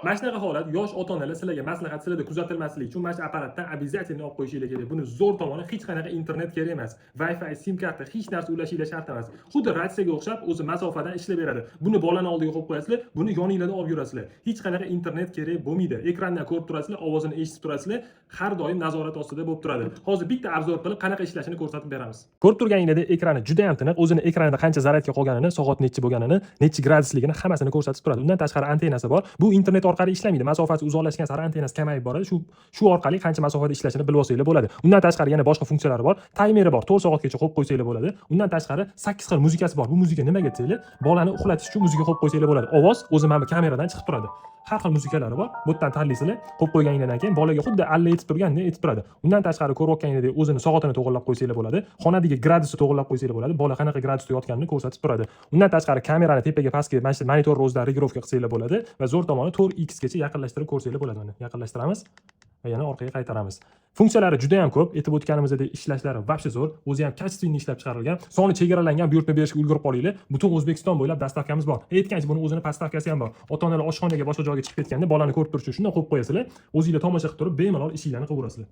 Mana shunaqa holat yosh ota-onalar sizlarga maslahat, sizlarda kuzatilmasligi uchun mana shu apparatdan обязательно olib qo'yishinglar kerak. Buni zo'r tomoni hech qanaqa internet kerak emas. Wi-Fi, sim karta, hech narsa ulashinglar shart emas. Xuddi ratsiyaga o'xshab o'zi masofadan ishlab beradi. Buni bolani oldiga qo'yib qo'yasizlar, buni yoningizda olib yurasizlar. Hech qanaqa internet kerak bo'lmaydi. Ekrandan ko'rib turasizlar, ovozini eshitib turasizlar, har doim nazorat ostida bo'lib turadi. Hozir bitta obzor qilib qanaqa ishlashini ko'rsatib beramiz. Ko'rib turganingizdek ekrani juda ham tiniq, o'zini ekranida qancha zaryadga qolganini, soat nechi bo'lganini, nechi gradusligini hammasini ko'rsatib turadi. Undan tashqari antennasi bor. Bu internet orqali ishlamaydi. Masofasi uzoqlashgan sari antennasi kamayib boradi. Shu orqali qancha masofada ishlashini bilib olsanglar bo'ladi. Undan tashqari yana boshqa funksiyalari bor. Taymeri bor. 4 soatgacha qo'yib qo'ysanglar bo'ladi. Undan tashqari 8 xil muzikasi bor. Bu muzika nimaga desanglar, bolani uxlatish uchun muzika qo'yib qo'ysanglar bo'ladi. Ovoz o'zi mana bu kameradan chiqib turadi. Har xil musikalari bor. Bu yerdan tanlaysizlar. Qo'yib qo'yganingizdan keyin bolaga xuddi alla aytib turgandek aytib turadi. Undan tashqari ko'rayotganingizdek o'zini soatini to'g'irlab qo'ysanglar bo'ladi. Xonadagi gradusni to'g'irlab qo'ysanglar bo'ladi. Bola qanaqa gradusda yotganini ko'rsatib turadi. Undan tashqari kamerani tepaga pastga mana shu monitorni o'zidan regirovka qilsanglar bo'ladi va zo'r tomoni 4x gacha yaqinlashtirib ko'rsanglar bo'ladi. Mana yaqinlashtiramiz va yana orqaga qaytaramiz. Funksiyalari juda ham ko'p. Aytib o'tganimizdek ishlashlari вообще zo'r. O'zi ham качественный ishlab chiqarilgan. Soni chegaralangan buyurtma berishga ulgurib qolinglar. Butun O'zbekiston bo'ylab dastavkamiz bor. Aytgancha buni o'zini dastavkasi ham bor. Ota-onalar oshxonaga boshqa joyga chiqib ketganda bolani ko'rib turish uchun shunday qo'yib qo'yasizlar. O'zingizlar tomosha qilib turib bemalol ishinglarni qilaverasizlar.